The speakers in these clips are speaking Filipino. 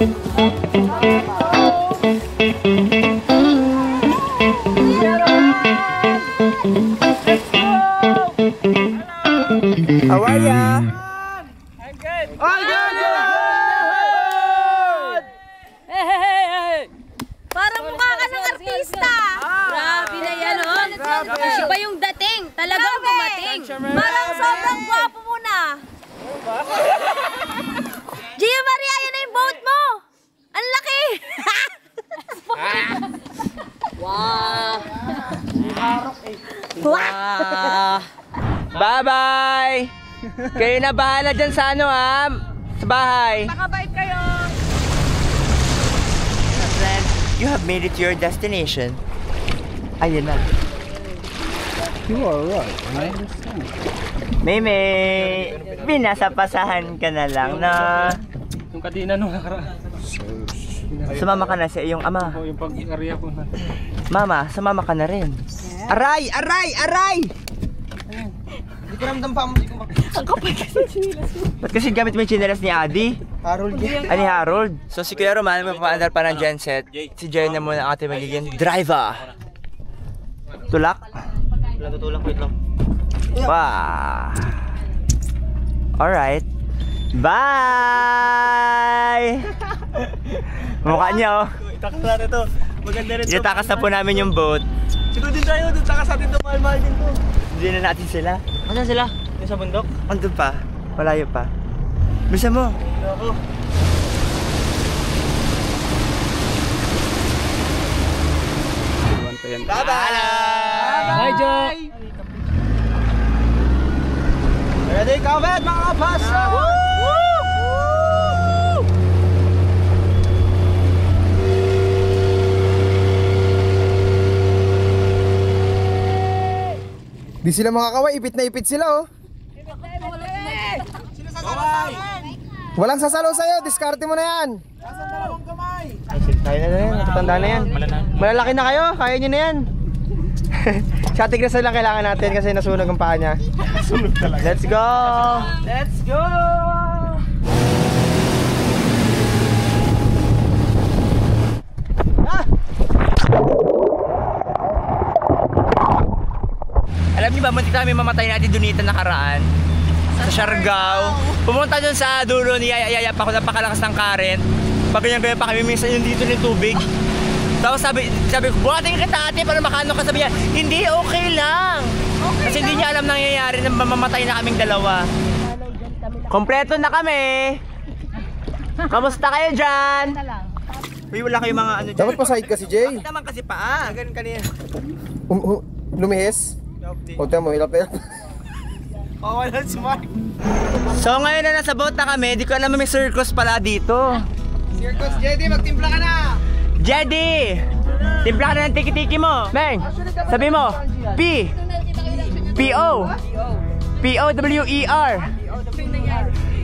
How are ya? I'm good. All good! Hey! Parang mukha ka ng artista! Grabe na yan, oh! Iba yung dating! Talagang dumating! Parang sobrang gwapo mo na! Gia Maria, yun na yung boat mo! Ang laki! Wow! Wow! Bye-bye! Kayo na bahala dyan sa ano, ha? Sa bahay. Nakabait kayo! Friend, you have made it to your destination. Ayun na. You are right. I understand. Meme, binasapasahan ka na lang na. Yung kadina nung nakaraan. Sumama ka na sa iyong ama. Yung pag-ikarya ko na. Mama, sumama ka na rin. Aray! Aray! Aray! Hindi ko ramdam pa mo. Ang kapal kasi yung chinilas mo. Ba't kasi gamit mo yung chinelas ni Adi? Harold yan. Ani Harold? So si Kuya Roman, mapapaandar pa ng genset. Si Jay na muna ang ating magiging driver. Tulak? Wala tutulak, wait lang. Wow! Alright. Bye! Mukha niya, oh. Takas natin ito. Maganda rin ito. Itatakas na po namin yung boat. Siguro din tayo. Takas natin ito. Mahal-mahal din ito. Hindi na natin sila. Asan sila? Yung sa bundok? Andun pa. Malayo pa. Bisa mo. Ako. Bye-bye! Hi, Joe! Ready, Kaved, mga kapasa! Di sila makakaway, ipit na ipit sila, oh. Walang sasalo sa'yo, diskarte mo na yan. Kaya na yan, natatanda na yan. Malalaki na kayo, kaya nyo na yan. Sa tigres na lang kailangan natin kasi nasunog ang paa niya. Nasunog talaga. Let's go! Let's go! Ah! Alam niyo ba, muntik namin mamatay natin Donita nakaraan sa Siargao. Pumunta dun sa dulo ni Yaya pa ako, napakalakas ng current. Pag ganyan pa kami, minsan yung dito ng tubig. Tapos sabi ko, buhatin kita ate para makano ka. Sabi niya, hindi, okay lang. Okay kasi lang. Hindi niya alam nangyayari na mamamatay na kaming dalawa. Kompleto na kami. Kamusta kayo dyan? Uy, wala kayong mga ano dyan. Dapat pasahid ka si Jay. Bakit naman kasi paa? Ganun kanina. Lumihis? O, tama mo, hilap-hilap. Oh, wala smart. So ngayon na nasa boat na kami, di ko alam may circus pala dito. Circus, Jedy, magtimpla ka na! Jedy! Timpla ka na ng tiki-tiki mo. Meng, sabi mo, P-O-W-E-R.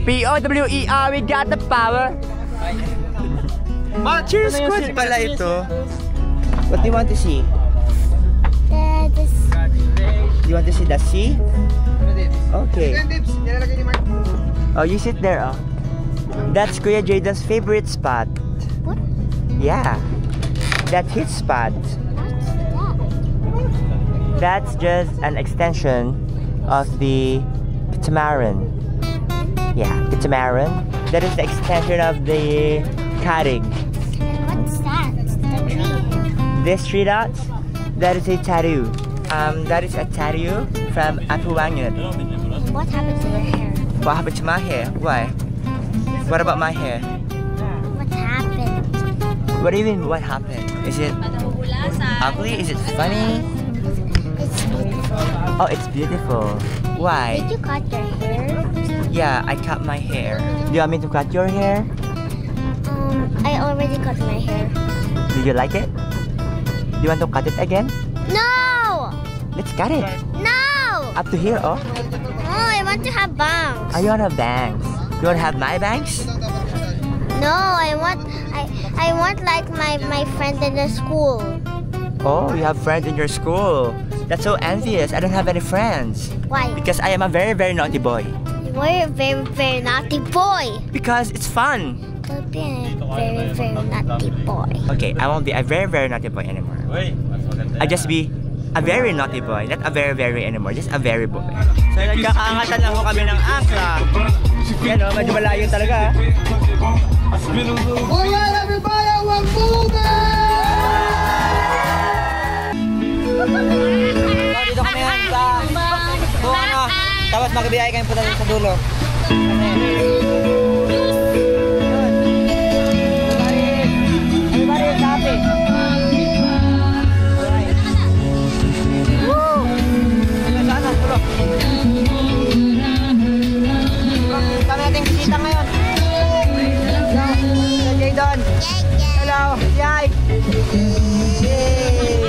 P-O-W-E-R, we got the power. Cheers squad pala ito. What do you want to see? Do you want to see the sea? Okay. Oh, you sit there, oh. That's Kuya Jayden's favorite spot. What? Yeah. That's his spot. That's just an extension of the catamaran. Yeah, catamaran. That is the extension of the Karig. What's that? The tree. This 3 dots, that is a tattoo. That is a tattoo from Apuangan. What happened to your hair? What happened to my hair? Why? What about my hair? What happened? What do you mean, what happened? Is it ugly? Is it funny? It's beautiful. Oh, it's beautiful. Why? Did you cut your hair? Yeah, I cut my hair. Do you want me to cut your hair? I already cut my hair. Do you like it? Do you want to cut it again? No! Let's cut it. No! Up to here, oh. No, I want to have bangs. I want to have bangs. You want to have my bangs? No, I want like my friend in the school. Oh, you have friends in your school. That's so envious. I don't have any friends. Why? Because I am a very, very naughty boy. You were a very, very naughty boy. Because it's fun. will be a very, very naughty boy. Okay, I won't be a very, very naughty boy anymore. I'll just be a very naughty boy, not a very, very anymore, just a very boy. So, nagkakaangatan lang ho kami ng angka. Yan o, medyo malayo talaga. Alright, everybody, we're moving! So, dito kami ngayon sa buong ano. Tapos magbibiyay kami punta sa dulo. Everybody is happy. Woo! Sana, dulo. Kami nating bisita ngayon. Hello, Jadon. Hello, Yay. Yay.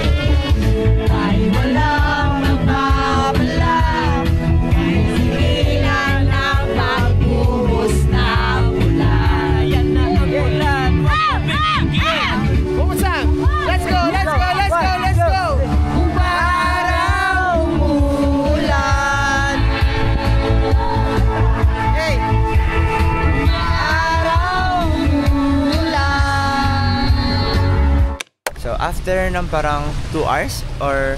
Ay, walang mapapala. Sigilan ang pagbuhos na ulan. Yan na ang ulan. Bumusang! Let's go! Let's go! Let's go! Let's go! Para umulan. Hey! Para umulan. So after ng parang 2 hours or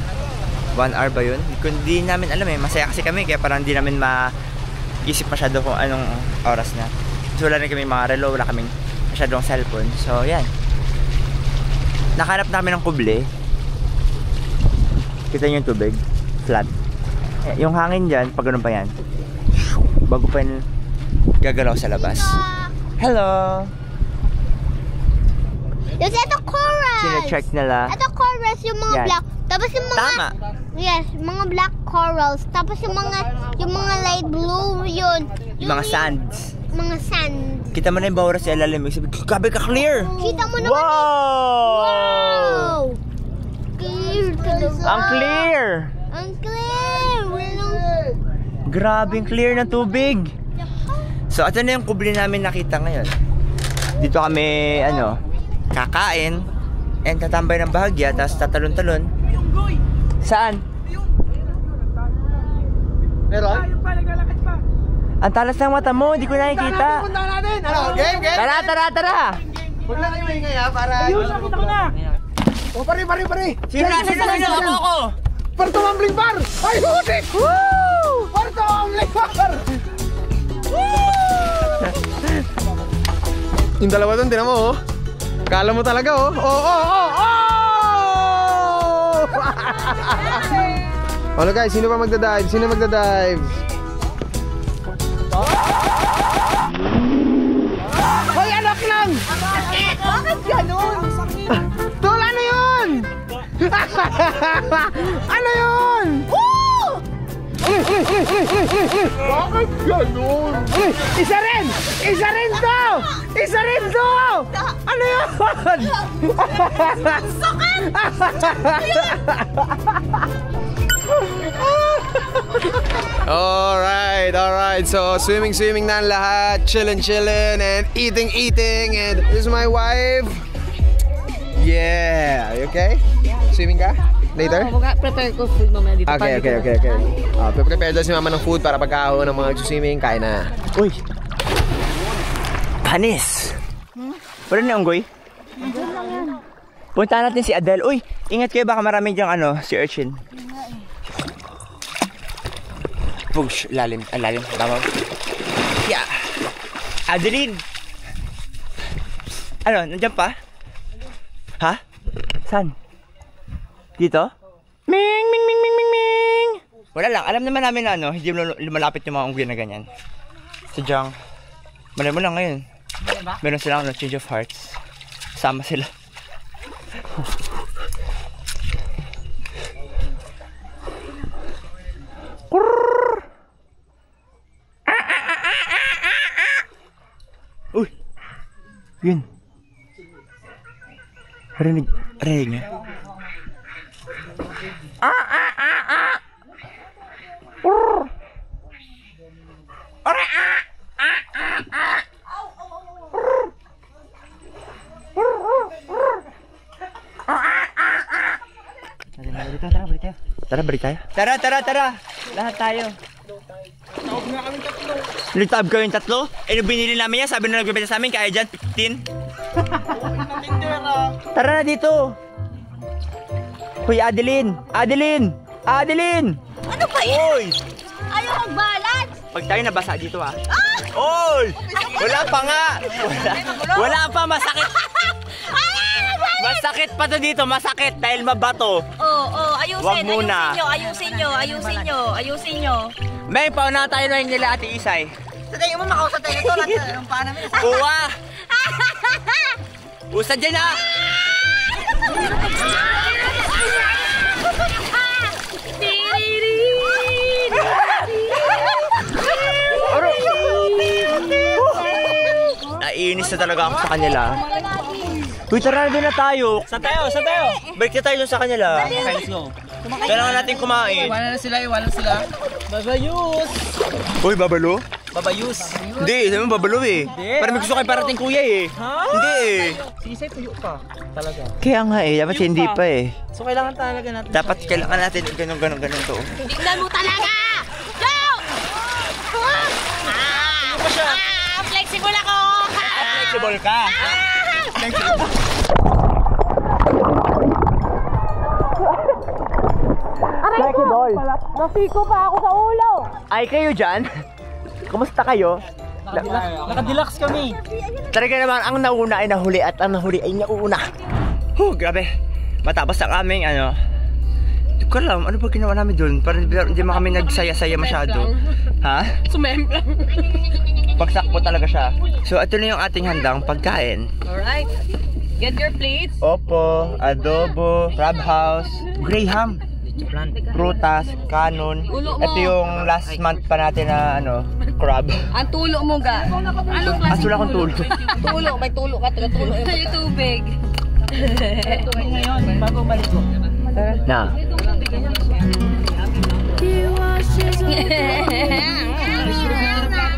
1 hour ba yun? Hindi namin alam eh. Masaya kasi kami kaya parang hindi namin ma-isip masyado kung anong oras na. So wala rin kami mga relo, wala kaming masyadong cellphone. So yan. Nakahanap namin ng kuble. Kita niyo yung tubig? Flat. Yung hangin dyan, pag ganun pa yan. Bago pa yun gagalaw sa labas. Hello! Yes, ito chorus. Sine-check nila. Ito chorus, yung mga Yan. black. Tapos yung mga... Tama! Yes, mga black corals. Tapos yung mga light blue yun. Yung mga sands. Mga sand. Kita mo na yung bawra sa ilalim. Grabe ka clear! Kita mo naman. Wow! Wow! Clear talaga. Ang clear! Ang clear. Walang... Grabing clear ng tubig. So, ito na yung kubli namin nakita ngayon. Dito kami, ano, kakain and tatambay ng bahagya, tapos tatalon-talon. Saan? Meron? Ang talas ng mata mo, hindi ko nakikita. Punta natin! Ano? Game, game! Tara, tara, tara! Huwag lang kayo maingay ha, para... Ayun, nakita ko na! O, pare! Sino na? Ako! Par tumambling par! Ay, hutik! Woo! Par tumambling par! Yung dalawa doon, tinan mo oh. Kala mo talaga oh. Oh! Ano guys, sino pa magdadive? Sino magdadive? Hoy, anak lang! Bakit ganun? Tol, ano yun? Ano yun? Bakit ganun? Isa rin! Isa rin to! Isa rin to! Ano yun? Sakit! Alright. So, swimming na ang lahat. Chillin' and eating. And this is my wife. Yeah. You okay? Swimming ka? Later? Prepare ko food mamaya dito. Okay. Prepare daw si mama ng food para pagkahon ng mga swimming. Kain na. Uy! Panis! Wala na unggoy? Punta natin si Adele. Uy! Ingat kayo, baka marami dyang ano, si urchin. Push! Lalim. Tama. Yeah! Adeline! Ano? Nandiyan pa? Ha? Saan? Dito? Ming! Wala lang. Alam naman namin na ano, hindi lumalapit yung mga unggoy na ganyan. Sadyang, malay mo lang ngayon. Meron silang ano, change of hearts. Sama sila. Uy! Yun. Rinig niya. Tara, balik tayo. Tara. Lahat tayo. Nagtaob kami tatlo? Eh, nung binili namin yan, sabi na nagbibenta sa amin, kaya dyan, 15. Tara na dito. Hoy, Adeline! Adeline! Adeline! Ano ba yan? Hoy! Ayaw mag-balance! Pag tayo nabasa dito Oy! Wala pa nga! Wala pa, masakit! Masakit pa to dito, masakit dahil mabato. Ayusin, Wag muna. ayusin nyo. May pauna tayo na nila Ate Isay. Sa tingin mo makausap tayo nito, lahat ng paa namin. Uwa! Usad dyan Naiinis na talaga ako sa kanila. Uy, tara na din na tayo. Saan tayo? Balik na tayo sa kanila. Okay, let's go. Kailangan natin kumain. Iwanan na sila. Babayus! Uy, babalo? Babayus. Hindi, sabi mo babalo eh. Parang may gusto kayo parating kuya eh. Hindi eh. Sisay, tuyo pa. Talaga. Kaya nga eh, dapat hindi pa eh. So, kailangan talaga natin. Dapat kailangan natin ganun to. Tignan mo talaga! Go! Flexible ako! Flexible ka. Flexible. Nasiko pa ako sa ulo! Ay kayo dyan? Kumusta kayo? Nakadilax kami. Talaga naman ang nauna ay nahuli at ang nahuli ay nauna. Grabe. Matapos ang aming hindi ko alam, ano ba ginawa namin doon? Parang hindi mo kami nagsaya-saya masyado. Ha? Sumemplang. Pagsak po talaga siya. So ito na yung ating handang pagkain. Alright. Get your plates. Opo, adobo, crab house, graham, prutas, kanon. Ito yung last month pa natin na crab. Ang tulo mo ga. Wala akong tulo. Tulo, may tulo ka. Tulo sa'yo tubig. Ngayon, bago balik ko. Na.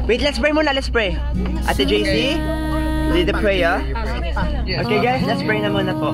Wait, let's pray muna, let's pray. Ate JC, lead the prayer. Okay guys, let's pray na muna po.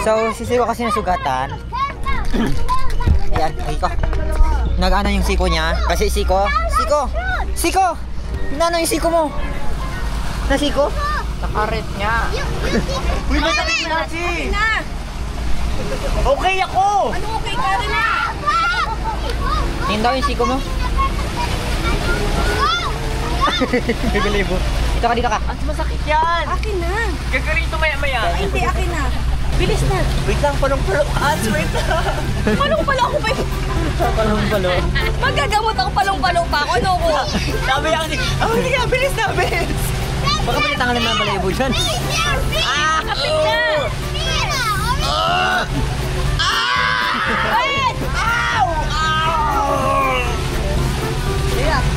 So, si Siko kasi nasugatan. Ayan, Siko. Nag-ano yung siko niya? Kasi Siko. Nano yung siko mo? Na siko? Nakaret niya. Uy, masakit na si! Okay ako! Ano okay ka rin na? Tingin daw yung siko mo. Gagalibo. Dito ka. Ang masakit yan! Akin na. Gagarito maya-maya. Ay, hindi, akin na. Bilis na. Wait lang, palong-palong. Wait lang. Palong-palo ako pa. Palong-palo. Magagamot ako palong-palo pa ako. Ano ko? Sabi niya kasi, hindi ka, bilis na, bilis! Baka palitangan naman ang balayibo dyan. Kapit na.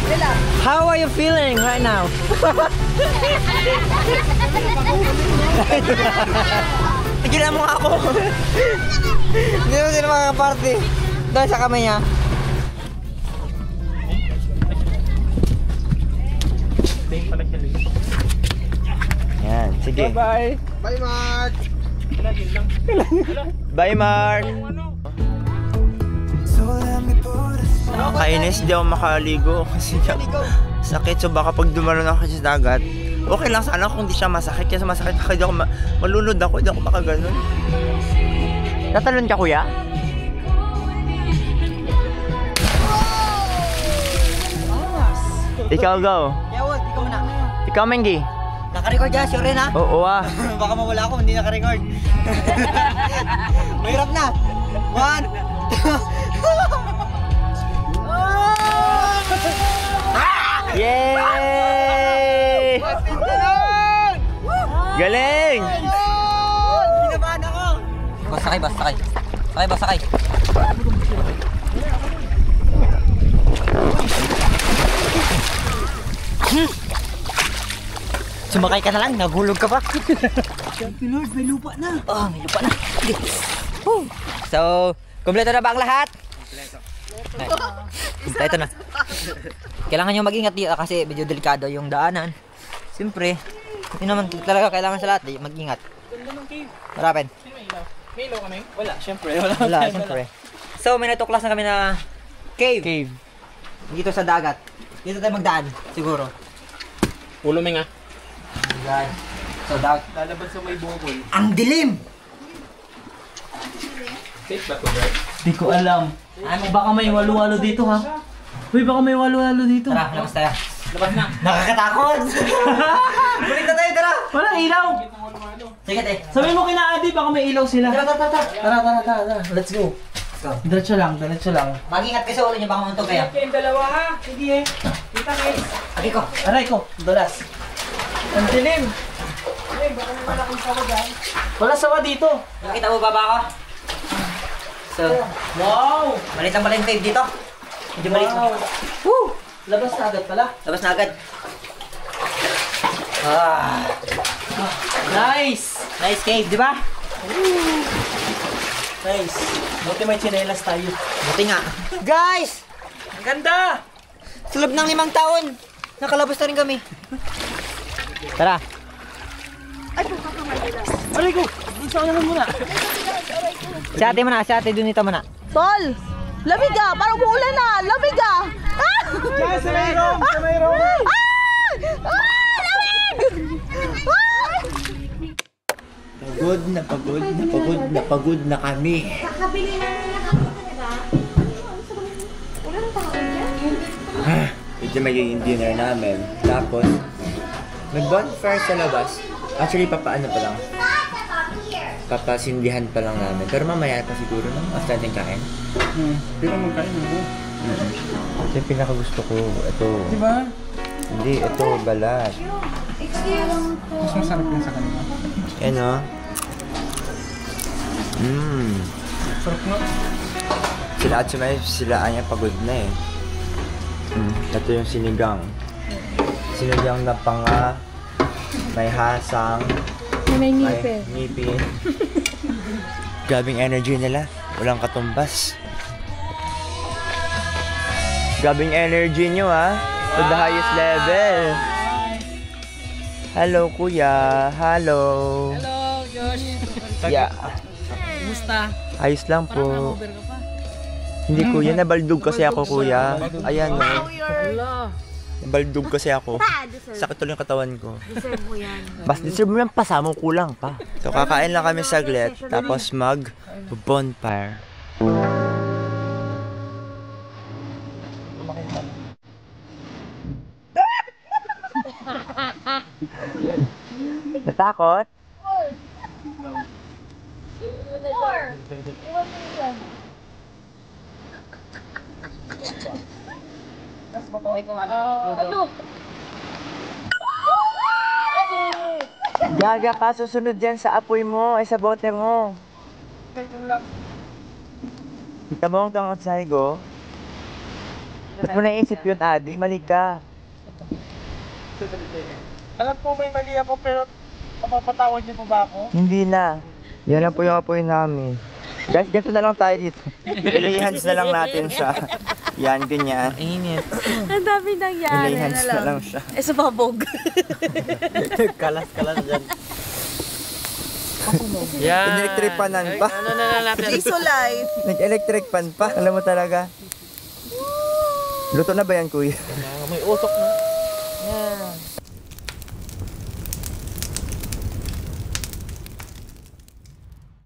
Relax. How are you feeling right now? Tigilan mo nga ako. Hindi mo sila makakaparty. Dahil sa kamay niya. Yan, sige. Bye-bye. Bye, Mark! Bye, Mark! Nakakainis, di ako makaligo kasi sakit. So baka pag dumalon ako sa dagat, okay lang sana kung di siya masakit. Kasi masakit ako, di ako malunod ako, di ako makaganon. Tatalon ka, kuya? Ikaw, go. Yawag, ikaw muna. Ikaw, Mengi. Naka-record yan, sure rin ha? Oo, Baka mawala ako, hindi naka-record. Mahirap na. 1. Yay! Galing! Kinabahan ako. Sakay ba? Sumakay ka na lang, nagulog ka pa. Lord, may lupa na. Oh, may lupa na. Sige. So, kompleto na ba ang lahat? Kompleto na. Kailangan nyo mag-ingat dito kasi medyo delikado yung daanan. Siyempre, yun naman talaga kailangan sa lahat. Mag-ingat. Marapin. May ilaw kami? Wala, syempre. Wala, siyempre. So, may natuklas na kami na cave. Dito sa dagat. Dito tayo magdaan, siguro. Ulo nga. Ayan. So, Lalabas sa may bukol. ang dilim! Safe ba to, bro? Di ko alam. Baka may walo-walo dito, ha? Uy, baka may walo-walo dito. Tara, labas tayo. Labas na. Nakakatakot! Balik na tayo, tara! Wala ilaw. Sige, te. Sabihin mo kina Adi, baka may ilaw sila. Tara. Let's go. Diretso lang. Mag-ingat kayo sa ulo niyo, baka mauntog kayo. Kayong dalawa, ha? Sige, kita guys. Sabi ko. Aray ko, dulas. Ang dilim. Ay, baka may malaking sawa dyan. Wala sawa dito. Nakita mo baba ko? So, Wow! maliit lang pala yung cave dito. Hindi maliit. Woo! Labas na agad pala. Labas na agad. Ah, Nice! nice cave, di ba? Nice. Buti may tsinelas tayo. Buti nga. Guys! Ang ganda! Sa loob ng 5 taon, nakalabas na rin kami. Tara. Aray ko! Isa ka naman muna. Si ate muna, si ate dun ito muna. Tol! Lamig ah! Parang umuulan na! Lamig ah! Ah! Diyan, sa mayroong! Sa mayroong! Ah! Ah! Lamig! Ah! Pagod na kami. Ito magiging dinner namin. Tapos, mag-bonfire sa labas. Actually, papaano pa lang. Papasindihan pa lang namin. Pero mamaya pa siguro nung after natin kain. Pero magkain mo. Ito yung pinakagusto ko. Ito. Diba? Hindi, ito. Balat. Mas masarap yun sa kanila. Yan o. Sarap nga. Sila at sila anya pagod na eh. Ito yung sinigang. Sinigang na panga. May hasang. May May ngipin. Grabing energy nila. Walang katumbas. Grabing energy nyo ha. To the highest level. Hello kuya. Hello. Hello, Josh. Yeah. Kumusta? Ayos lang po. Over ka pa. Hindi kuya, nabaldog kasi ako kuya. Ayan o. Wala. Nabaldog kasi ako. Sakit tuloy yung katawan ko. Deserve mo yan. Mas deserve mo yan pa, samong kulang pa. So kakain lang kami saglit, tapos mag-bonfire. Natakot? Gaga ka, susunod dyan sa apoy mo, ay sa bote mo. Kita mo ang tangot sa higo? Ba't mo naisip yun, Adi? Mali ka. Alam ko may mali ako pero mapapatawad niyo po ba ako? Hindi na. Yan lang po yung apoy namin. Guys, ganito na lang tayo dito. Ilihans na lang natin siya. Yan, ganyan. Init. Ang dami nangyari Ilihans na lang siya. Eh, sa pabog. Kalas dyan. Electric panan pa. Ano na natin? Life. Nag-electric pan pa. Alam mo talaga. Luto na ba yan, kuya? May usok na.